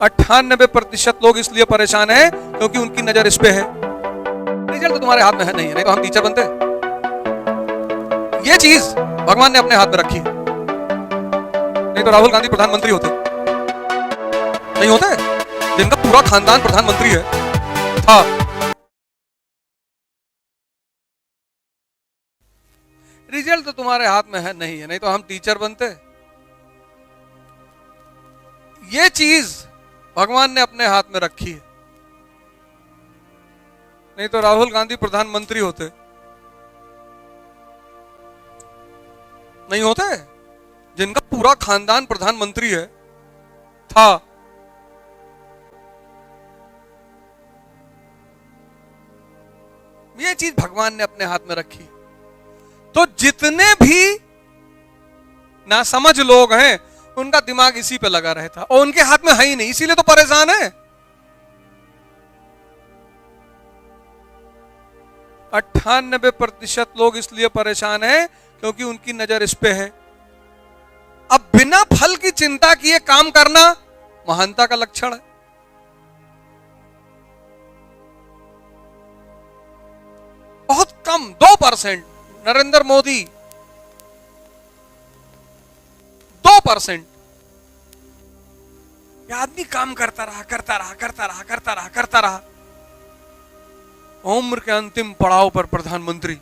98% लोग इसलिए परेशान हैं क्योंकि उनकी नजर इस पे है। रिजल्ट तो तुम्हारे हाथ में है नहीं तो हम टीचर बनते। ये चीज भगवान ने अपने हाथ में रखी है, नहीं तो राहुल गांधी प्रधानमंत्री होते नहीं होते, जिनका पूरा खानदान प्रधानमंत्री है था। रिजल्ट तो तुम्हारे हाथ में है नहीं तो हम टीचर बनते। ये चीज भगवान ने अपने हाथ में रखी है, नहीं तो राहुल गांधी प्रधानमंत्री होते नहीं होते, जिनका पूरा खानदान प्रधानमंत्री है था। ये चीज भगवान ने अपने हाथ में रखी। तो जितने भी नासमझ लोग हैं उनका दिमाग इसी पे लगा रहता और उनके हाथ में है ही नहीं, इसीलिए तो परेशान है। 98% लोग इसलिए परेशान हैं क्योंकि उनकी नजर इस पे है। अब बिना फल की चिंता किए काम करना महानता का लक्षण है। बहुत कम 2%, नरेंद्र मोदी 2%। आदमी काम करता रहा, उम्र के अंतिम पड़ाव पर प्रधानमंत्री।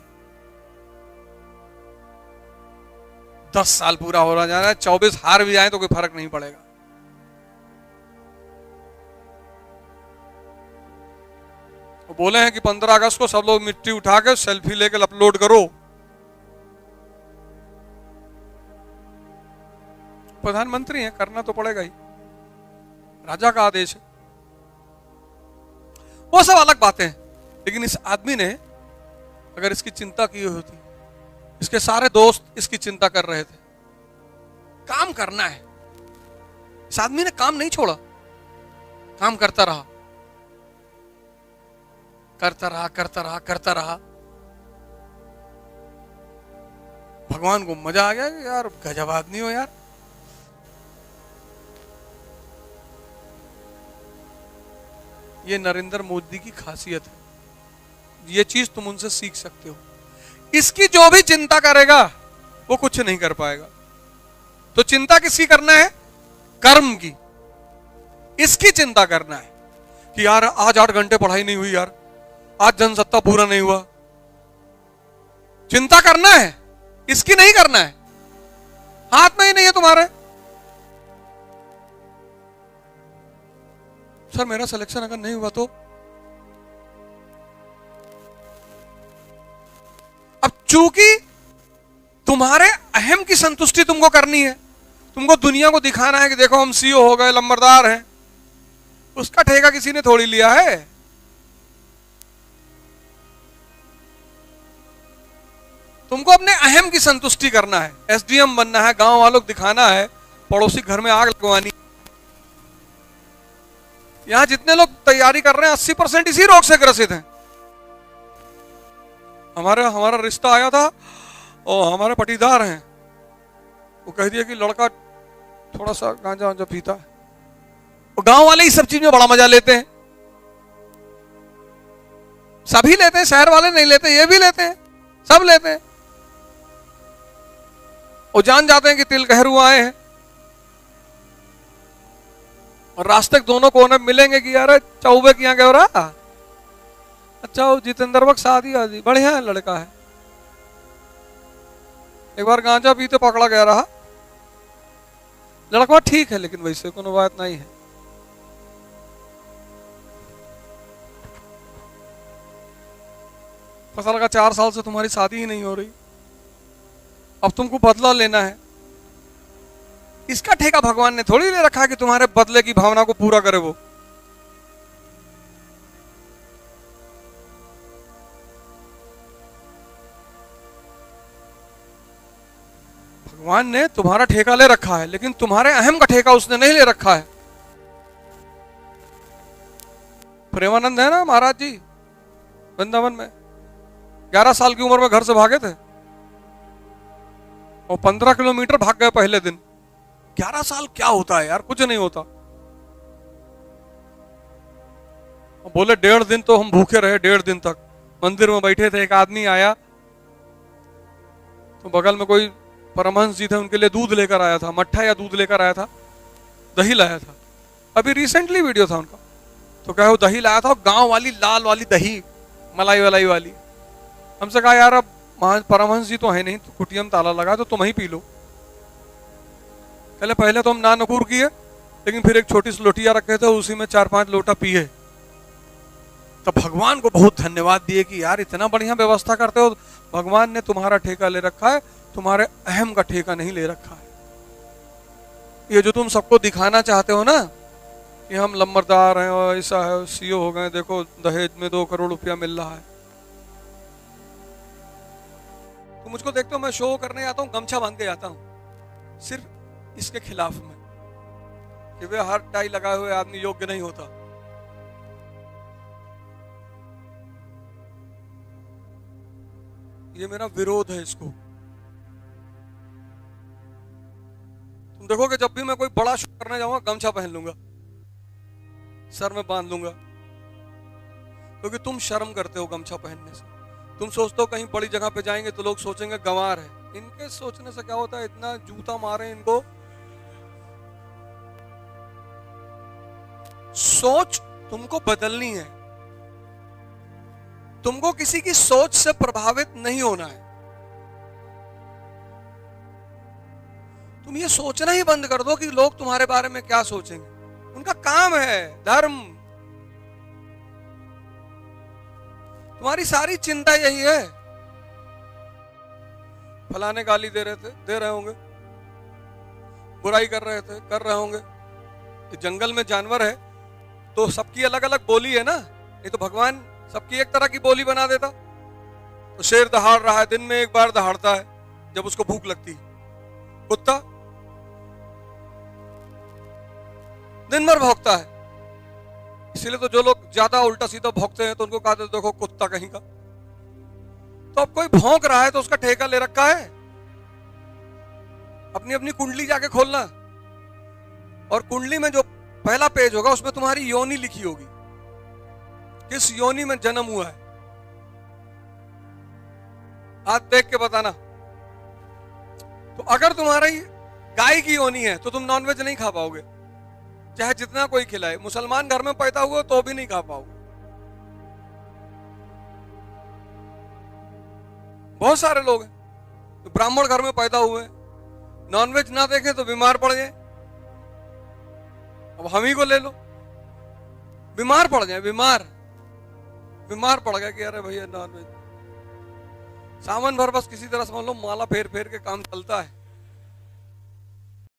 10 साल पूरा हो रहा जा रहा है, 24 हार भी जाए तो कोई फर्क नहीं पड़ेगा। वो बोले हैं कि 15 अगस्त को सब लोग मिट्टी उठा के सेल्फी लेकर अपलोड करो। प्रधानमंत्री हैं, करना तो पड़ेगा ही, राजा का आदेश है। वो सब अलग बातें हैं, लेकिन इस आदमी ने अगर इसकी चिंता की होती, इसके सारे दोस्त इसकी चिंता कर रहे थे। काम करना है, इस आदमी ने काम नहीं छोड़ा, काम करता रहा। भगवान को मजा आ गया कि यार गजब आदमी हो यार। ये नरेंद्र मोदी की खासियत है, ये चीज तुम उनसे सीख सकते हो। इसकी जो भी चिंता करेगा वो कुछ नहीं कर पाएगा। तो चिंता किसकी करना है? कर्म की। इसकी चिंता करना है कि यार आज 8 घंटे पढ़ाई नहीं हुई, यार आज जनसत्ता पूरा नहीं हुआ। चिंता करना है, इसकी नहीं करना है। हाथ में ही नहीं है तुम्हारे। सर मेरा सिलेक्शन अगर नहीं हुआ तो? अब चूंकि तुम्हारे अहम की संतुष्टि तुमको करनी है, तुमको दुनिया को दिखाना है कि देखो हम सीईओ हो गए, लंबरदार हैं, उसका ठेका किसी ने थोड़ी लिया है। तुमको अपने अहम की संतुष्टि करना है, एसडीएम बनना है, गांव वालों को दिखाना है, पड़ोसी घर में आग लगवानी। यहां जितने लोग तैयारी कर रहे हैं 80% इसी रोग से ग्रसित हैं। हमारा रिश्ता आया था और हमारे पटीदार हैं, वो कह दिया कि लड़का थोड़ा सा गांजा पीता है। और गांव वाले इस सब चीज में बड़ा मजा लेते हैं, सभी लेते हैं, शहर वाले नहीं लेते, ये भी लेते हैं, सब लेते हैं। और जान जाते हैं कि तिल कहरु आए हैं और रास्ते दोनों कोने मिलेंगे कि यार चौबे किया गया रहा। अच्छा जितेंद्र वक्त शादी आदि बढ़िया है, लड़का है। एक बार गांजा पीते पकड़ा गया रहा, लड़का ठीक है लेकिन वैसे कोनो बात नहीं है। पता लगा 4 साल से तुम्हारी शादी ही नहीं हो रही, अब तुमको बदला लेना है। इसका ठेका भगवान ने थोड़ी ले रखा कि तुम्हारे बदले की भावना को पूरा करे वो। भगवान ने तुम्हारा ठेका ले रखा है, लेकिन तुम्हारे अहम का ठेका उसने नहीं ले रखा है। प्रेमानंद है ना महाराज जी, वृंदावन में 11 साल की उम्र में घर से भागे थे और 15 किलोमीटर भाग गए पहले दिन। 11 साल क्या होता है यार, कुछ नहीं होता। बोले 1.5 दिन तो हम भूखे रहे, 1.5 दिन तक मंदिर में बैठे थे। एक आदमी आया तो बगल में कोई परमहंस जी थे, उनके लिए दूध लेकर आया था, मट्ठा या दूध लेकर आया था, दही लाया था। अभी रिसेंटली वीडियो था उनका, तो क्या वो दही लाया था, गांव वाली लाल वाली दही, मलाई वलाई वाली। हमसे कहा यार अब परमहंस जी तो है नहीं, तो कुटिया में ताला लगा, तो तुम ही पी लो। पहले तो हम ना नकुर किए, लेकिन फिर एक छोटी सी लोटिया रखे थे, उसी में 4-5 लोटा पिए। तो भगवान को बहुत धन्यवाद दिए कि यार इतना बढ़िया व्यवस्था करते हो, भगवान ने तुम्हारा ठेका ले रखा है, तुम्हारे अहम का ठेका नहीं ले रखा है। ये जो तुम सबको दिखाना चाहते हो ना कि हम लंबरदार हैं और ऐसा है, सीओ हो गए, देखो दहेज में 2 करोड़ रुपया मिल रहा है। तो मुझको देखते हो, मैं शो करने आता हूँ, गमछा बांध के जाता हूँ, सिर्फ इसके खिलाफ में कि वे हर टाई लगाए हुए आदमी योग्य नहीं होता। ये मेरा विरोध है इसको। तुम देखोगे जब भी मैं कोई बड़ा शो करने जाऊंगा, गमछा पहन लूंगा, सर में बांध लूंगा, क्योंकि तुम शर्म करते हो गमछा पहनने से। तुम सोचते हो कहीं बड़ी जगह पे जाएंगे तो लोग सोचेंगे गंवार है। इनके सोचने से क्या होता है, इतना जूता मारे इनको। सोच तुमको बदलनी है, तुमको किसी की सोच से प्रभावित नहीं होना है। तुम ये सोचना ही बंद कर दो कि लोग तुम्हारे बारे में क्या सोचेंगे। उनका काम है धर्म। तुम्हारी सारी चिंता यही है, फलाने गाली दे रहे होंगे, बुराई कर रहे होंगे। जंगल में जानवर है तो सबकी अलग अलग बोली है ना, नहीं तो भगवान सबकी एक तरह की बोली बना देता। तो शेर दहाड़ रहा है, दिन में एक बार दहाड़ता है जब उसको भूख लगती है। कुत्ता दिन भर भौंकता है, इसीलिए तो जो लोग ज्यादा उल्टा सीधा भौंकते हैं तो उनको कहा देखो कुत्ता कहीं का। तो अब कोई भौंक रहा है तो उसका ठेका ले रखा है। अपनी अपनी कुंडली जाके खोलना, और कुंडली में जो पहला पेज होगा उसमें तुम्हारी योनि लिखी होगी, किस योनि में जन्म हुआ है। आज देख के बताना। तो अगर तुम्हारी गाय की योनि है तो तुम नॉनवेज नहीं खा पाओगे, चाहे जितना कोई खिलाए। मुसलमान घर में पैदा हुए तो भी नहीं खा पाओगे। बहुत सारे लोग हैं तो ब्राह्मण घर में पैदा हुए, नॉनवेज ना देखें तो बीमार पड़ जाए। अब हम ही को ले लो, बीमार पड़ जाए, बीमार पड़ गया कि अरे भैया नॉनवेज। सावन भर बस किसी तरह समझ लो माला फेर फेर के काम चलता है।